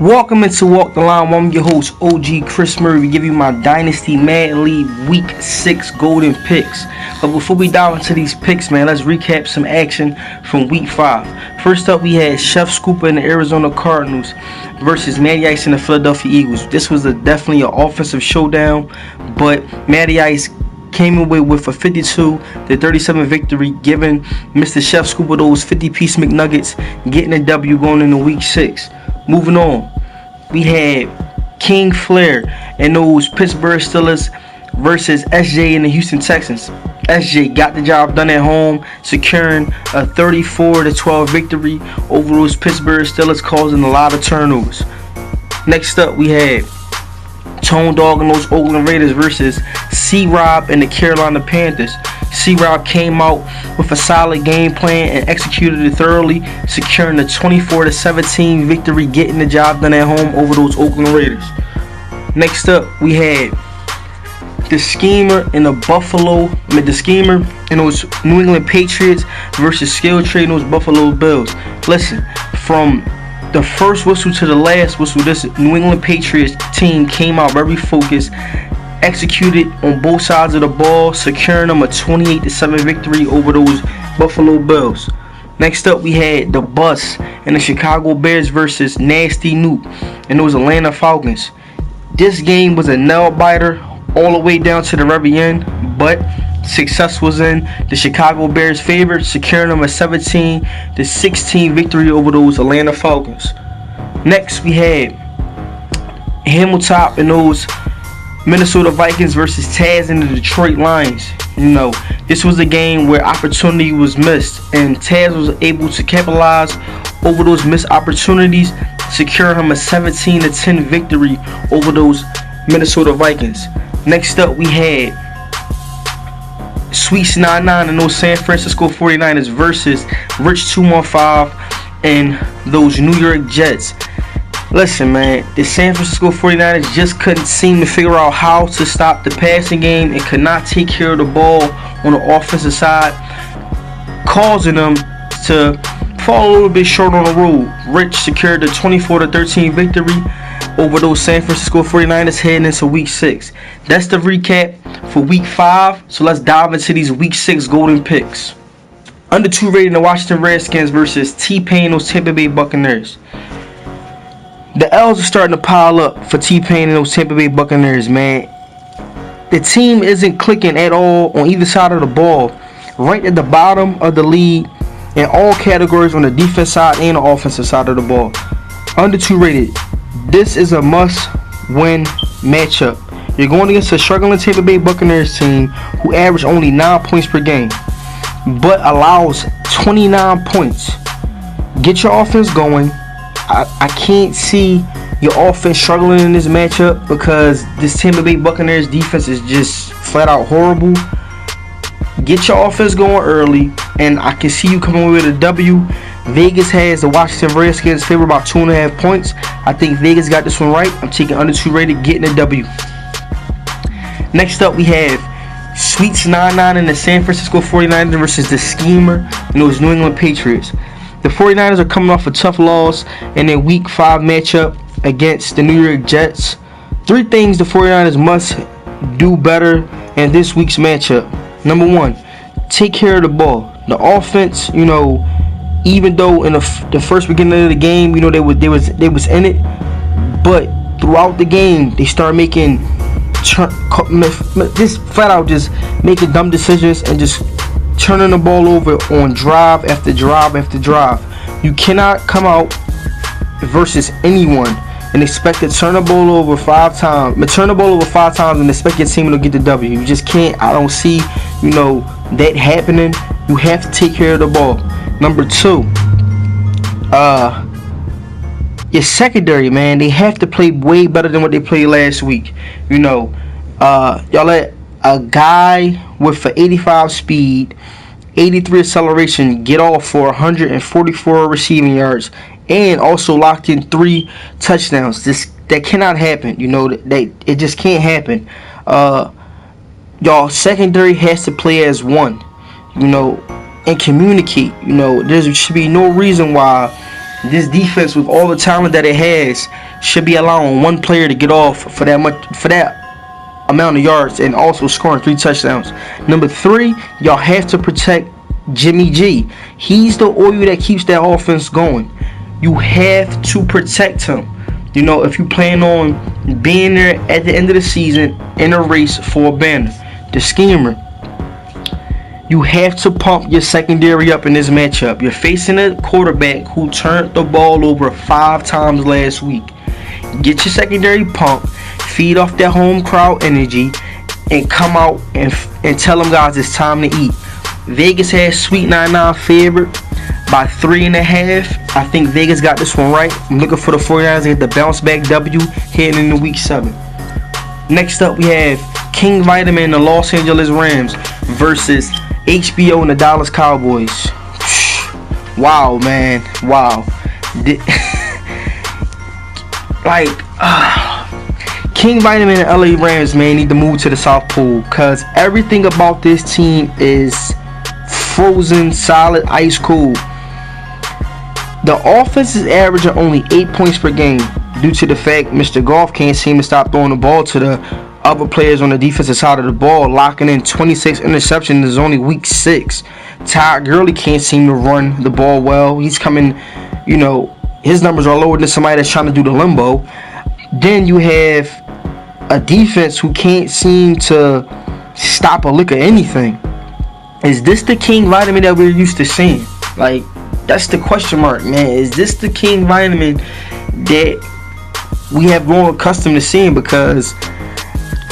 Welcome into Walk the Line. I'm your host, OG Chris Murray. We give you my Dynasty Madden League Week 6 golden picks. But before we dive into these picks, man, let's recap some action from Week 5. First up, we had Chef Scooper and the Arizona Cardinals versus Matty Ice and the Philadelphia Eagles. This was definitely an offensive showdown, but Matty Ice came away with a 52-37 victory, giving Mr. Chef Scooper those 50-piece McNuggets, getting a W going into Week 6. Moving on, we had King Flair and those Pittsburgh Steelers versus SJ and the Houston Texans. SJ got the job done at home, securing a 34-12 victory over those Pittsburgh Steelers, causing a lot of turnovers. Next up, we had Tone Dog and those Oakland Raiders versus C-Rob and the Carolina Panthers. C-Rob came out with a solid game plan and executed it thoroughly, securing a 24-17 victory, getting the job done at home over those Oakland Raiders. Next up, we had the Schemer and the Schemer and those New England Patriots versus Skill Trade and those Buffalo Bills. Listen, from the first whistle to the last whistle, this New England Patriots team came out very focused, executed on both sides of the ball, securing them a 28-7 victory over those Buffalo Bills. Next up, we had the Bus and the Chicago Bears versus Nasty Newt and those Atlanta Falcons. This game was a nail-biter all the way down to the very end, but success was in the Chicago Bears' favor, securing them a 17-16 victory over those Atlanta Falcons. Next, we had Hamilton and those Minnesota Vikings versus Taz and the Detroit Lions. This was a game where opportunity was missed, and Taz was able to capitalize over those missed opportunities, securing him a 17-10 victory over those Minnesota Vikings. Next up, we had Sweets 99 and those San Francisco 49ers versus Rich 215 and those New York Jets. Listen, man, the San Francisco 49ers just couldn't seem to figure out how to stop the passing game and could not take care of the ball on the offensive side, causing them to fall a little bit short on the road. Rich secured a 24-13 victory over those San Francisco 49ers heading into Week 6. That's the recap for Week 5, so let's dive into these Week 6 golden picks. Under 2 rating, the Washington Redskins versus T-Pain and those Tampa Bay Buccaneers. The L's are starting to pile up for T-Pain and those Tampa Bay Buccaneers, man. The team isn't clicking at all on either side of the ball. Right at the bottom of the league in all categories on the defense side and the offensive side of the ball. Under 2 rated. This is a must-win matchup. You're going against a struggling Tampa Bay Buccaneers team who average only 9 points per game, but allows 29 points. Get your offense going. I can't see your offense struggling in this matchup because this Tampa Bay Buccaneers defense is just flat out horrible. Get your offense going early, and I can see you coming away with a W. Vegas has the Washington Redskins favored about 2.5 points. I think Vegas got this one right. I'm taking under 2 rated, getting a W. Next up, we have Sweets 99 and the San Francisco 49ers versus the Schemer and those New England Patriots. The 49ers are coming off a tough loss in their Week 5 matchup against the New York Jets. 3 things the 49ers must do better in this week's matchup. Number 1, take care of the ball. The offense, even though in the first beginning of the game, they was in it, but throughout the game they start making just flat out just making dumb decisions and just turning the ball over on drive after drive after drive. You cannot come out versus anyone and expect to turn the ball over 5 times. Turn the ball over 5 times and expect your team to get the W. You just can't. I don't see, that happening. You have to take care of the ball. Number 2, your secondary, man, they have to play way better than what they played last week. Y'all let a guy with an 85 speed, 83 acceleration get off for 144 receiving yards and also locked in 3 touchdowns. That cannot happen. It just can't happen. Y'all secondary has to play as one. And communicate. There should be no reason why This defense, with all the talent that it has, should be allowing one player to get off for that amount of yards and also scoring 3 touchdowns. Number 3, y'all have to protect Jimmy G. He's the oil that keeps that offense going. You have to protect him. You know, if you plan on being there at the end of the season in a race for a banner, the schemer, you have to pump your secondary up in this matchup. You're facing a quarterback who turned the ball over 5 times last week. Get your secondary pumped, feed off that home crowd energy, and come out and tell them guys it's time to eat. Vegas has Sweet 99 favored by 3.5. I think Vegas got this one right. I'm looking for the 49ers to get the bounce back W heading into week 7. Next up, we have King Vitamin and the Los Angeles Rams versus HBO and the Dallas Cowboys. Wow, man. Wow. King Vitamin and LA Rams, man, need to move to the South Pole, because everything about this team is frozen, solid, ice cold. The offense is averaging only 8 points per game due to the fact Mr. Goff can't seem to stop throwing the ball to the other players on the defensive side of the ball, locking in 26 interceptions. Is only week 6. Todd Gurley can't seem to run the ball well. He's coming, you know, his numbers are lower than somebody that's trying to do the limbo. Then you have a defense who can't seem to stop a lick of anything. Is this the King Vitamin that we're used to seeing? Like, that's the question mark, man. Is this the King Vitamin that we have grown accustomed to seeing? Because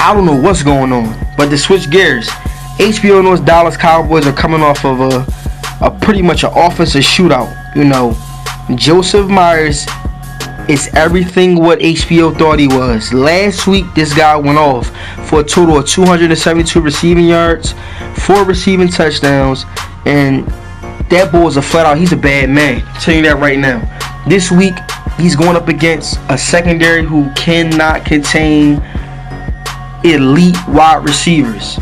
I don't know what's going on. But to switch gears, HBO and those Dallas Cowboys are coming off of a pretty much an offensive shootout. You know, Joseph Myers is everything what HBO thought he was. Last week, this guy went off for a total of 272 receiving yards, 4 receiving touchdowns, and that boy is a flat out, he's a bad man. I'm telling you that right now. This week, he's going up against a secondary who cannot contain elite wide receivers.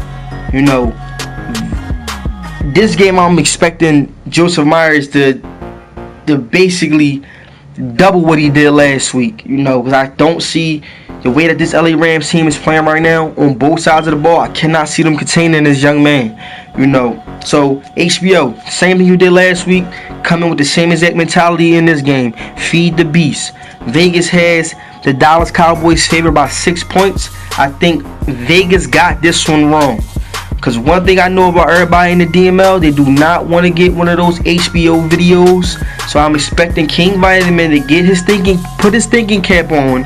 You know, this game I'm expecting Joseph Myers to basically double what he did last week. You know, because I don't see the way that this LA Rams team is playing right now on both sides of the ball. I cannot see them containing this young man. You know, so HBO, same thing you did last week, coming with the same exact mentality in this game. Feed the beast. Vegas has the Dallas Cowboys favored by 6 points. I think Vegas got this one wrong. Because one thing I know about everybody in the DML, they do not want to get one of those HBO videos. So I'm expecting King Vitamin to put his thinking cap on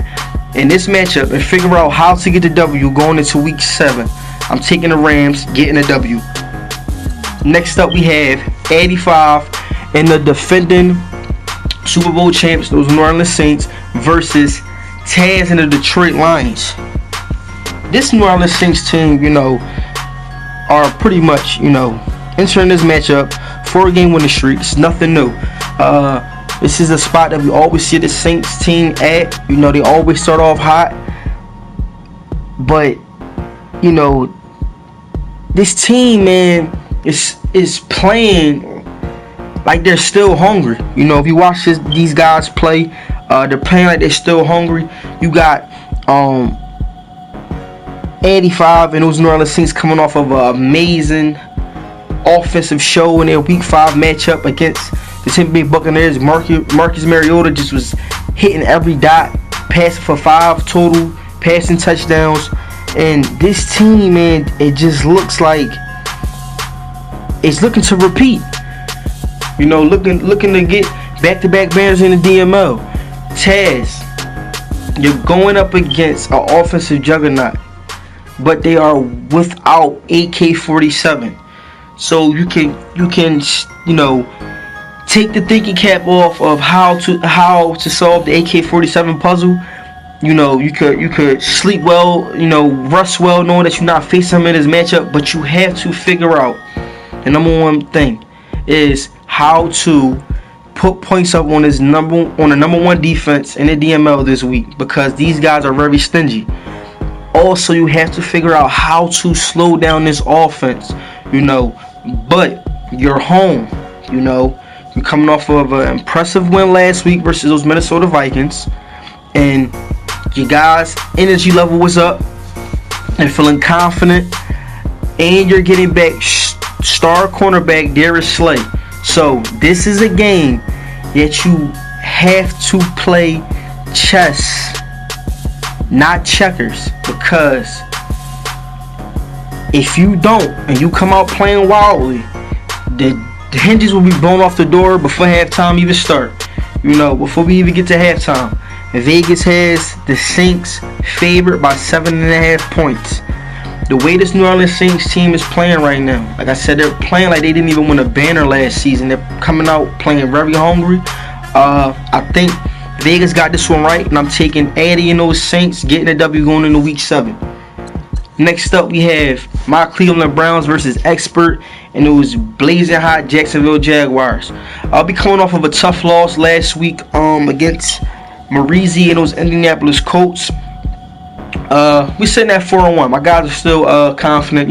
in this matchup and figure out how to get the W going into week 7. I'm taking the Rams, getting a W. Next up, we have 85 and the defending Super Bowl champs, those New Orleans Saints, versus Taz and the Detroit Lions. This New Orleans Saints team, you know, are pretty much, you know, entering this matchup 4-game winning streak. It's nothing new. This is a spot that we always see the Saints team at. You know, they always start off hot, but you know, this team, man, is playing like they're still hungry. You know, if you watch these guys play, they're playing like they're still hungry. You got 85 and those New Orleans Saints coming off of an amazing offensive show in their week 5 matchup against the Tampa Bay Buccaneers. Marcus Mariota just was hitting every dot, passing for 5 total passing touchdowns. And this team, man, it just looks like it's looking to repeat. You know, looking to get back-to-back banners in the DML. Taz, you're going up against an offensive juggernaut, but they are without AK-47. So you can you know, take the thinking cap off of how to solve the AK-47 puzzle. You know, you could sleep well, you know, rest well, knowing that you're not facing him in this matchup. But you have to figure out the number one thing is how to put points up on the number one defense in the DML this week, because these guys are very stingy. Also, you have to figure out how to slow down this offense, you know. But you're home, you know. You're coming off of an impressive win last week versus those Minnesota Vikings. And your guys' energy level was up. They're feeling confident. And you're getting back star cornerback Darius Slay. So this is a game that you have to play chess, not checkers. Because if you don't and you come out playing wildly, the hinges will be blown off the door before halftime even start. Before we even get to halftime. Vegas has the Saints favored by 7.5 points. The way this New Orleans Saints team is playing right now, like I said, they're playing like they didn't even win a banner last season. They're coming out playing very hungry. I think Vegas got this one right, and I'm taking Addy and those Saints getting a W going into Week 7. Next up, we have my Cleveland Browns versus Expert and those blazing hot Jacksonville Jaguars. I'll be coming off of a tough loss last week against Marizi and those Indianapolis Colts. We're sitting at 4-1. My guys are still confident.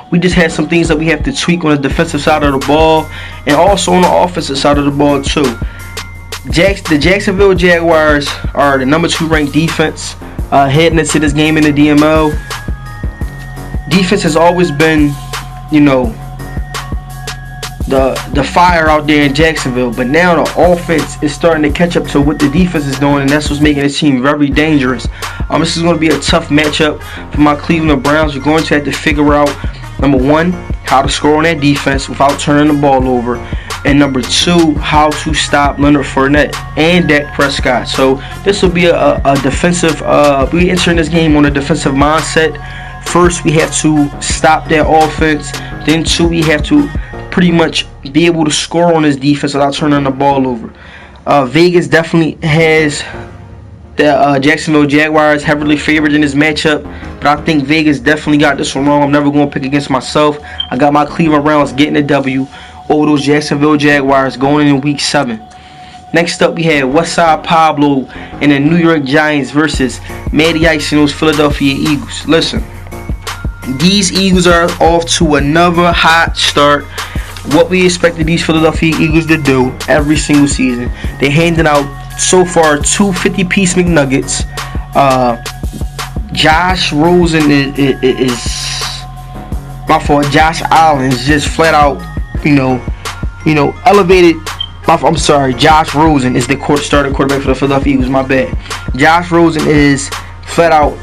We just had some things that we have to tweak on the defensive side of the ball and also on the offensive side of the ball too. The Jacksonville Jaguars are the number 2 ranked defense heading into this game in the DML. Defense has always been, the fire out there in Jacksonville, but now the offense is starting to catch up to what the defense is doing, and that's what's making this team very dangerous. This is going to be a tough matchup for my Cleveland Browns. You're going to have to figure out, number 1, how to score on that defense without turning the ball over, and number 2, how to stop Leonard Fournette and Dak Prescott. So this will be a defensive. We entering this game on a defensive mindset. First, we have to stop that offense. Then 2, we have to pretty much be able to score on this defense without turning the ball over. Vegas definitely has the Jacksonville Jaguars heavily favored in this matchup, but I think Vegas definitely got this one wrong. I'm never going to pick against myself. I got my Cleveland Browns getting a W over those Jacksonville Jaguars going into Week 7. Next up, we have Westside Pablo and the New York Giants versus Matty Ice and those Philadelphia Eagles. Listen, these Eagles are off to another hot start. What we expected these Philadelphia Eagles to do every single season. They're handing out so far 2 50-piece McNuggets. Josh Rosen is my fault. Josh Allen is just flat out, elevated. I'm sorry. Josh Rosen is the starting quarterback for the Philadelphia Eagles. My bad. Josh Rosen is flat out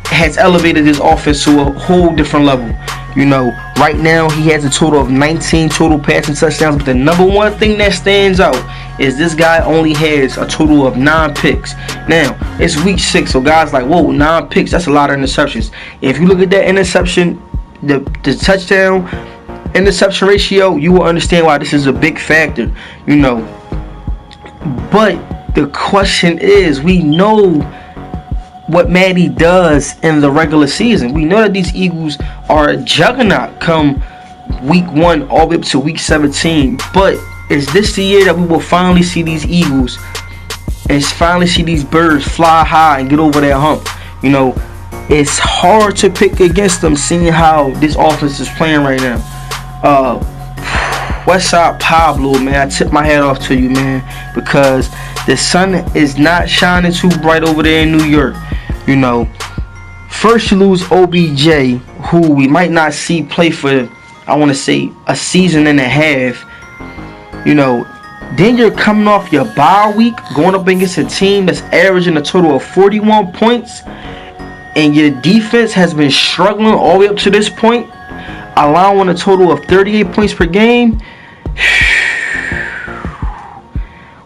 has elevated his offense to a whole different level. Right now he has a total of 19 total passing touchdowns, but the number one thing that stands out is this guy only has a total of 9 picks. Now, it's Week 6, so guys like, whoa, 9 picks, that's a lot of interceptions. If you look at that interception, the touchdown interception ratio, you will understand why this is a big factor, But the question is, we know what Matty does in the regular season. We know that these Eagles are a juggernaut come Week 1 all the way up to Week 17. But is this the year that we will finally see these Eagles and finally see these birds fly high and get over that hump? It's hard to pick against them seeing how this offense is playing right now. Westside Pablo, man, I tip my hat off to you, man, because the sun is not shining too bright over there in New York. First you lose OBJ, who we might not see play for, I want to say, a season and a half. Then you're coming off your bye week, going up against a team that's averaging a total of 41 points, and your defense has been struggling all the way up to this point, allowing a total of 38 points per game.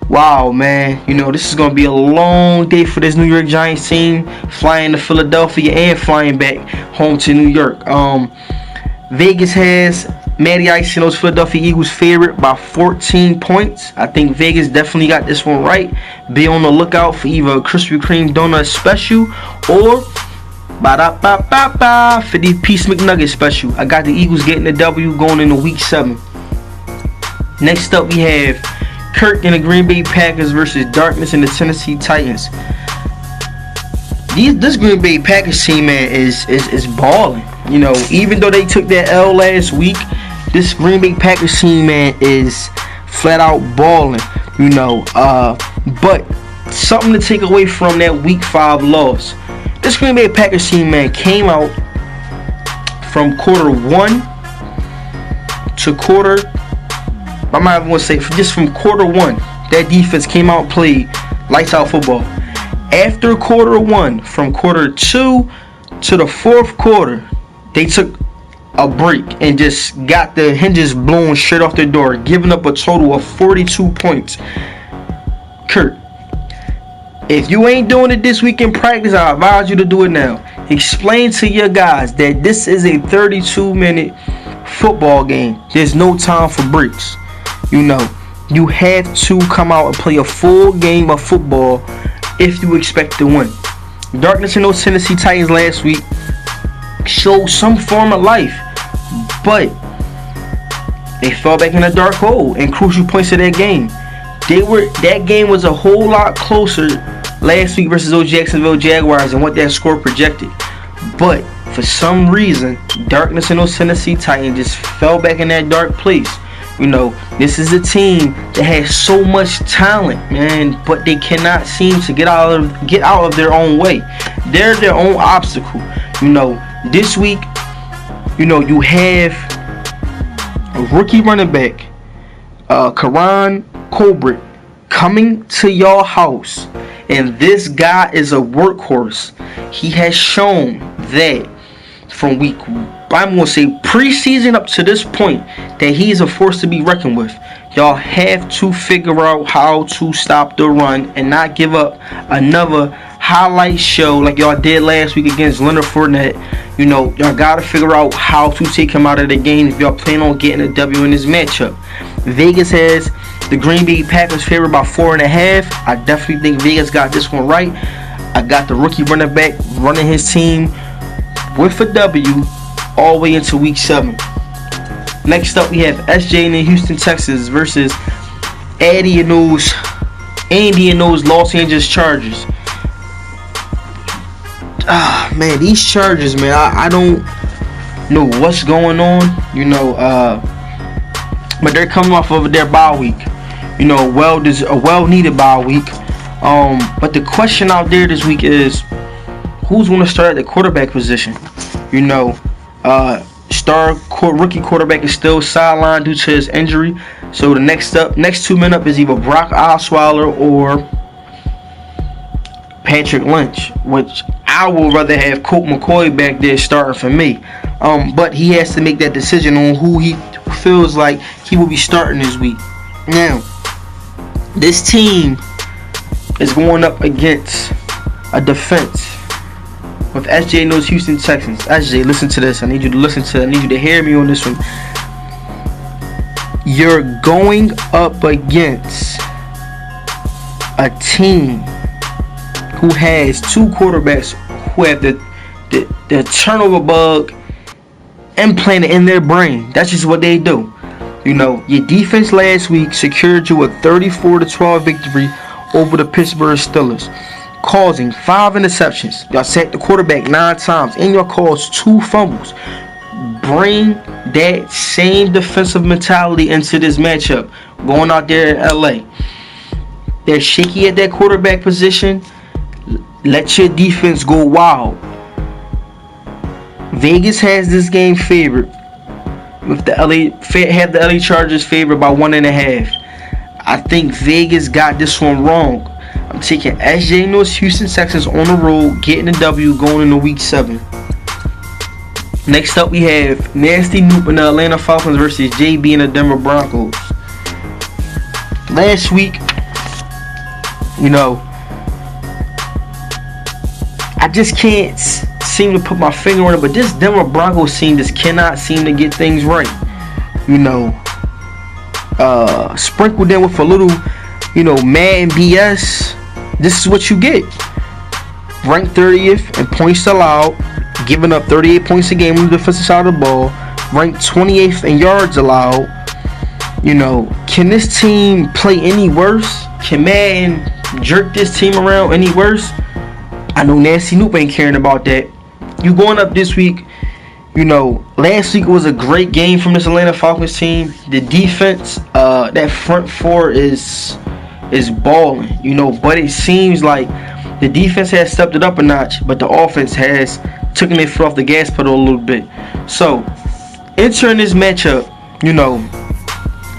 Wow, man. This is going to be a long day for this New York Giants team, flying to Philadelphia and flying back home to New York. Vegas has Matty Ice and those Philadelphia Eagles favorite by 14 points. I think Vegas definitely got this one right. Be on the lookout for either a Krispy Kreme donut special or 50-piece McNugget special. I got the Eagles getting the W going into Week 7. Next up, we have Kirk and the Green Bay Packers versus Darkness and the Tennessee Titans. This Green Bay Packers team, man, is balling. Even though they took that L last week, this Green Bay Packers team, man, is flat out balling, you know. But something to take away from that Week 5 loss. This Green Bay Packers team, man, came out from quarter 1 to quarter, I might even want to say just from quarter 1, that defense came out and played lights out football. After quarter 1, from quarter 2 to the 4th quarter, they took a break and just got the hinges blown straight off their door, giving up a total of 42 points. Kurt, if you ain't doing it this week in practice, I advise you to do it now. Explain to your guys that this is a 32-minute football game. There's no time for breaks. You know, you have to come out and play a full game of football if you expect to win. Darkness and those Tennessee Titans last week showed some form of life, but they fell back in a dark hole in crucial points of that game. That game was a whole lot closer last week versus those Jacksonville Jaguars and what that score projected. But for some reason, Darkness and those Tennessee Titans just fell back in that dark place. You know, this is a team that has so much talent, man, but they cannot seem to get out of their own way. They're their own obstacle. You know, this week, you know, you have a rookie running back, Karan Colbert, coming to your house, and this guy is a workhorse. He has shown that from week, I'm going to say preseason up to this point, that he's a force to be reckoned with. Y'all have to figure out how to stop the run and not give up another highlight show like y'all did last week against Leonard Fournette. You know, y'all got to figure out how to take him out of the game if y'all plan on getting a W in this matchup. Vegas has the Green Bay Packers favored by 4.5. I definitely think Vegas got this one right. I got the rookie running back running his team with a W all the way into week 7. Next up, we have SJ in Houston, Texas versus Andy and those Los Angeles Chargers. Man, these Chargers, man, I don't know what's going on, you know, but they're coming off of their bye week, you know, a well-needed bye week. But the question out there this week is, who's going to start at the quarterback position? You know, rookie quarterback is still sidelined due to his injury. So the next 2 men up is either Brock Osweiler or Patrick Lynch, which I would rather have Colt McCoy back there starting for me. But he has to make that decision on who he feels like he will be starting this week. Now, this team is going up against a defense with SJ and those Houston Texans. SJ, listen to this. I need you to hear me on this one. You're going up against a team who has 2 quarterbacks who have the turnover bug implanted in their brain. That's just what they do. You know, your defense last week secured you a 34-12 victory over the Pittsburgh Steelers, causing 5 interceptions. Y'all sacked the quarterback 9 times, and y'all caused 2 fumbles. Bring that same defensive mentality into this matchup going out there in LA. They're shaky at that quarterback position. Let your defense go wild. Vegas has this game favored with the LA Chargers favored by 1.5. I think Vegas got this one wrong. I'm taking SJ and those Houston Texans on the road, getting a W going into week 7. Next up, we have Nasty Noop and the Atlanta Falcons versus JB and the Denver Broncos. Last week, you know, I just can't seem to put my finger on it, but this Denver Broncos team just cannot seem to get things right. You know, sprinkled in with a little, you know, Madden BS. This is what you get. Ranked 30th in points allowed, giving up 38 points a game on the defensive side of the ball. Ranked 28th in yards allowed. You know, can this team play any worse? Can Madden jerk this team around any worse? I know Nasty Noop ain't caring about that. You going up this week, you know, last week was a great game from this Atlanta Falcons team. The defense that front four is balling, you know. But it seems like the defense has stepped it up a notch, but the offense has taken their foot off the gas pedal a little bit. So entering this matchup, you know,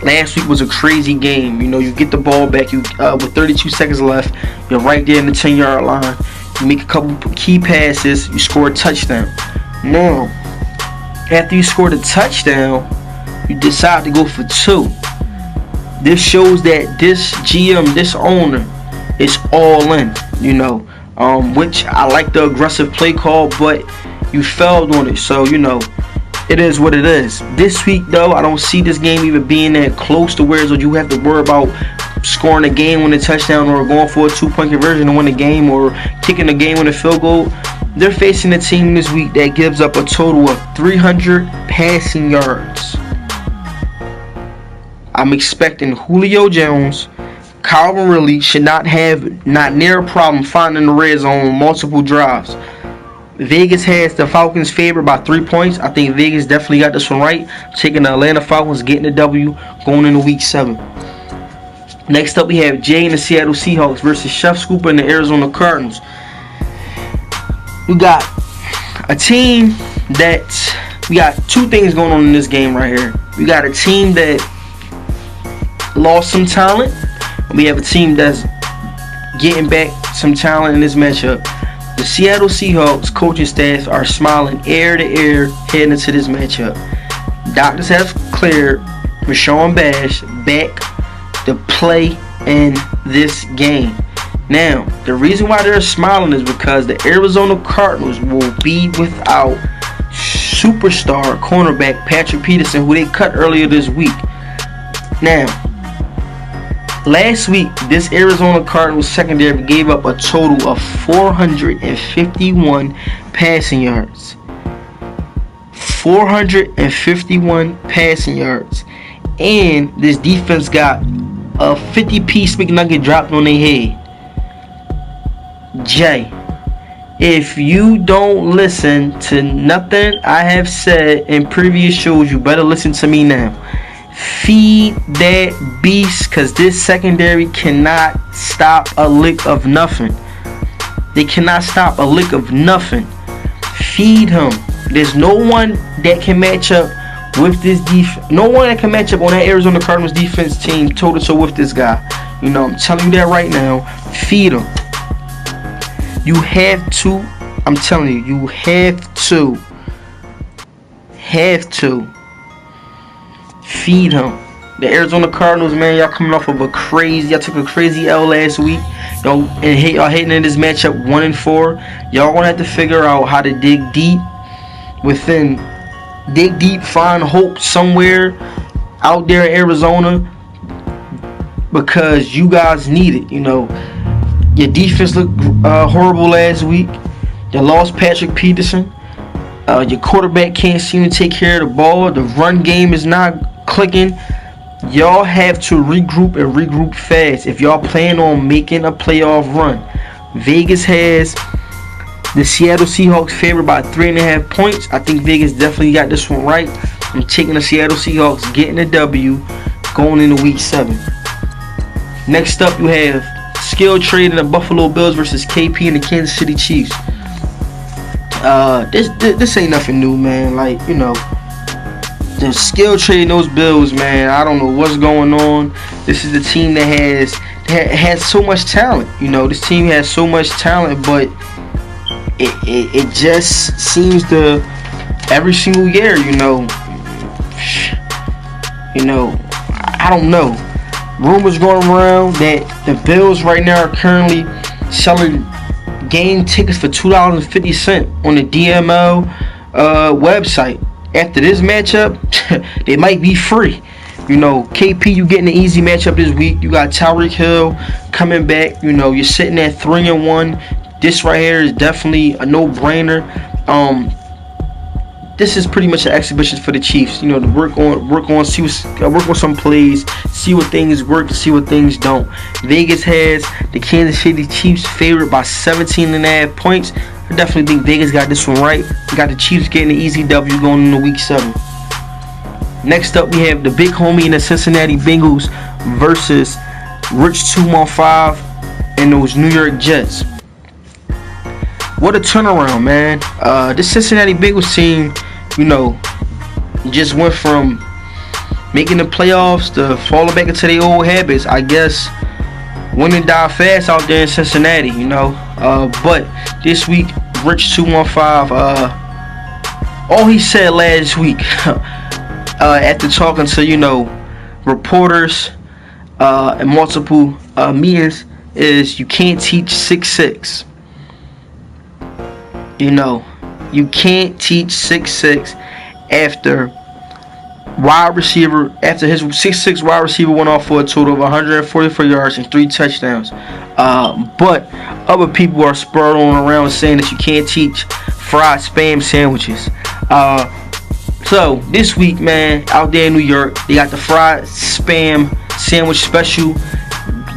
last week was a crazy game. You know, you get the ball back, you with 32 seconds left, you're right there in the 10-yard line. You make a couple key passes, you score a touchdown. Now, after you score the touchdown, you decide to go for 2. This shows that this GM, this owner, is all in, you know, which I like the aggressive play call, but you failed on it. So, you know, it is what it is. This week, though, I don't see this game even being that close to where you have to worry about scoring a game-winning touchdown or going for a 2-point conversion to win the game or kicking a game-winning field goal. They're facing a team this week that gives up a total of 300 passing yards. I'm expecting Julio Jones, Calvin Ridley should not near a problem finding the red zone on multiple drives. Vegas has the Falcons favored by 3 points. I think Vegas definitely got this one right. Taking the Atlanta Falcons, getting the W, going into Week 7. Next up, we have Jay and the Seattle Seahawks versus Chef Scooper and the Arizona Cardinals. We got a team that we got 2 things going on in this game right here. We got a team that lost some talent. We have a team that's getting back some talent in this matchup. The Seattle Seahawks coaching staff are smiling ear to ear heading into this matchup. Doctors have cleared Rashawn Bash back to play in this game. Now, the reason why they're smiling is because the Arizona Cardinals will be without superstar cornerback Patrick Peterson, who they cut earlier this week. Now, last week, this Arizona Cardinals secondary gave up a total of 451 passing yards. 451 passing yards. And this defense got a 50-piece McNugget dropped on their head. Jay, if you don't listen to nothing I have said in previous shows, you better listen to me now. Feed that beast, because this secondary cannot stop a lick of nothing. They cannot stop a lick of nothing. Feed him. There's no one that can match up with this defense. No one that can match up on that Arizona Cardinals defense team toe-to-toe with this guy. You know, I'm telling you that right now. Feed him. You have to. I'm telling you, you have to. Feed him. The Arizona Cardinals, man, y'all coming off of y'all took a crazy L last week. Y'all heading in this matchup 1-4. Y'all gonna have to figure out how to dig deep, find hope somewhere out there in Arizona, because you guys need it. You know, your defense looked horrible last week. You lost Patrick Peterson. Your quarterback can't seem to take care of the ball. The run game is not clicking. Y'all have to regroup fast if y'all plan on making a playoff run. Vegas has the Seattle Seahawks favored by 3.5 points. I think Vegas definitely got this one right. I'm taking the Seattle Seahawks, getting a W, going into Week 7. Next up, you have skill trade in the Buffalo Bills versus KP and the Kansas City Chiefs. This ain't nothing new, man. Like, you know, the skill trading those Bills, man. I don't know what's going on. This is the team that has so much talent. You know, this team has so much talent, but it just seems to every single year, you know, I don't know. Rumors going around that the Bills right now are currently selling game tickets for $2.50 on the DML website. After this matchup, they might be free. You know, KP, you getting an easy matchup this week. You got Tyreek Hill coming back. You know, you're sitting at 3-1. This right here is definitely a no-brainer. This is pretty much an exhibition for the Chiefs. You know, to work on some plays, see what things work, see what things don't. Vegas has the Kansas City Chiefs favored by 17.5 points. I definitely think Vegas got this one right. We got the Chiefs getting an easy W going into Week 7. Next up, we have the big homie in the Cincinnati Bengals versus Rich 215 and those New York Jets. What a turnaround, man. This Cincinnati Bengals team, just went from making the playoffs to falling back into their old habits. I guess win and die fast out there in Cincinnati, But this week, Rich 215, all he said last week after talking to, reporters and multiple meetings is you can't teach 6'6". You can't teach 6'6" after his 6'6" wide receiver went off for a total of 144 yards and 3 touchdowns. But other people are spurred on around saying that you can't teach fried spam sandwiches. So this week, man, out there in New York, they got the fried spam sandwich special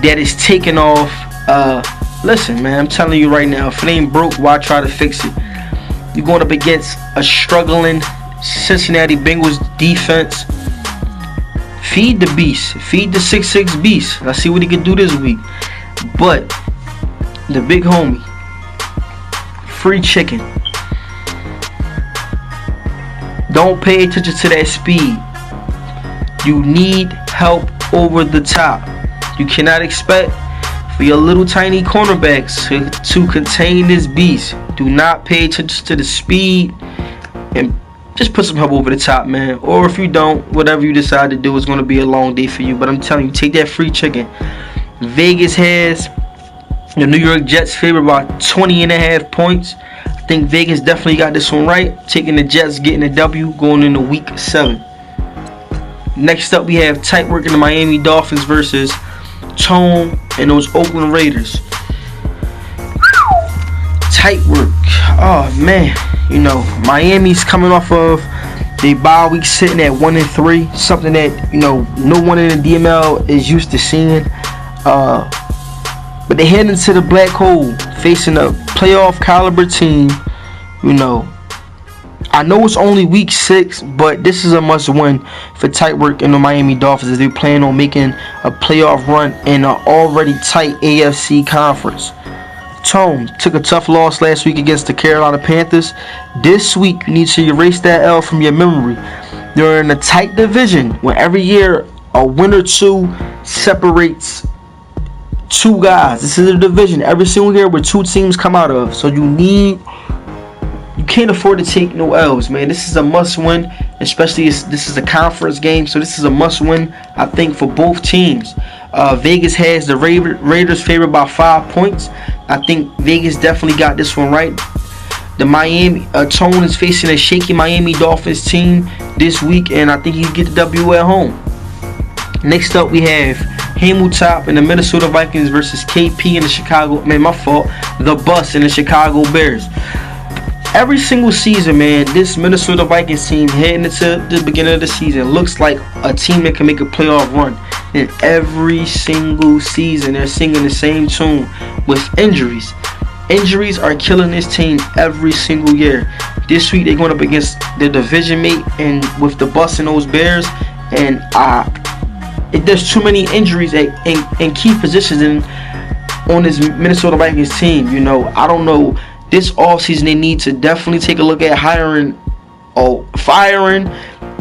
that is taking off. Listen, man, I'm telling you right now, if it ain't broke, why try to fix it? You're going up against a struggling Cincinnati Bengals defense. Feed the beast. Feed the 6'6" beast. Let's see what he can do this week. But the big homie, free chicken. Don't pay attention to that speed. You need help over the top. You cannot expect for your little tiny cornerbacks to contain this beast. Do not pay attention to the speed and just put some help over the top, man. Or if you don't, whatever you decide to do is going to be a long day for you. But I'm telling you, take that free chicken. Vegas has the New York Jets favored by 20.5 points. I think Vegas definitely got this one right. Taking the Jets, getting a W, going into week 7. Next up, we have tight work in the Miami Dolphins versus Tone and those Oakland Raiders. Tight work. Oh man, Miami's coming off of the bye week, sitting at 1-3, something that no one in the DML is used to seeing. But they head into the black hole, facing a playoff caliber team. I know it's only week 6, but this is a must-win for tight work in the Miami Dolphins as they plan on making a playoff run in an already tight AFC conference. Tone took a tough loss last week against the Carolina Panthers. This week, you need to erase that L from your memory. They're in a tight division where every year a win or two separates 2 guys. This is a division every single year where 2 teams come out of. So you can't afford to take no L's, man. This is a must-win, especially this is a conference game, so this is a must-win, I think, for both teams. Vegas has the Raiders favored by 5 points. I think Vegas definitely got this one right. The Miami Tone is facing a shaky Miami Dolphins team this week, and I think he can get the W at home. Next up, we have Hamiltop and the Minnesota Vikings versus KP and the Bus and the Chicago Bears. Every single season, man, this Minnesota Vikings team heading into the beginning of the season looks like a team that can make a playoff run. And every single season, they're singing the same tune with injuries. Injuries are killing this team every single year. This week, they're going up against their division mate and with the Bus and those Bears. And there's too many injuries in key positions on this Minnesota Vikings team. I don't know. This offseason, they need to definitely take a look at firing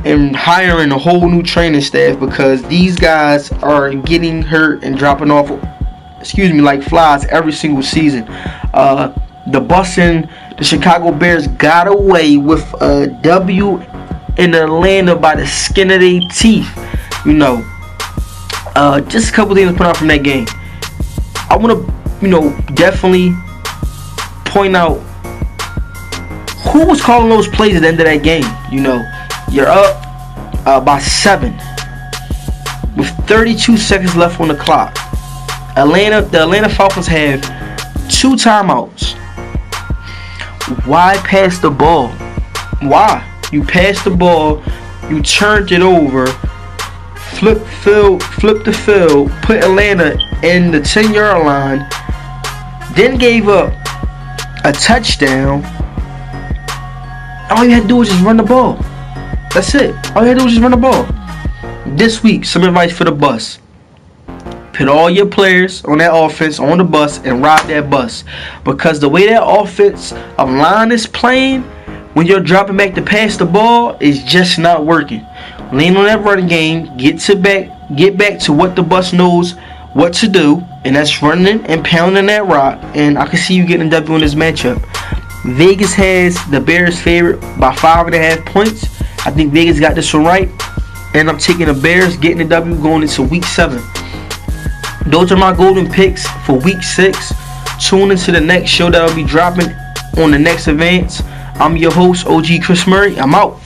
and hiring a whole new training staff, because these guys are getting hurt and dropping off, like flies every single season. The Bus and the Chicago Bears got away with a W in Atlanta by the skin of their teeth. Just a couple things to put out from that game. I want to, definitely point out who was calling those plays at the end of that game. You're up by 7 with 32 seconds left on the clock. The Atlanta Falcons have 2 timeouts. Why pass the ball? Why? You passed the ball, you turned it over, flipped the field, put Atlanta in the 10-yard line, then gave up a touchdown. All you had to do was just run the ball. That's it. All you had to do was just run the ball. This week, some advice for the bus. Put all your players on that offense on the bus and ride that bus. Because the way that offense line is playing, when you're dropping back to pass the ball, is just not working. Lean on that running game. Get back to what the bus knows what to do, and that's running and pounding that rock. And I can see you getting a W in this matchup. Vegas has the Bears favorite by 5.5 points. I think Vegas got this one right, and I'm taking the Bears getting the W going into week 7. Those are my golden picks for week 6. Tune into the next show that I'll be dropping on the next advance. I'm your host, OG Chris Murray. I'm out.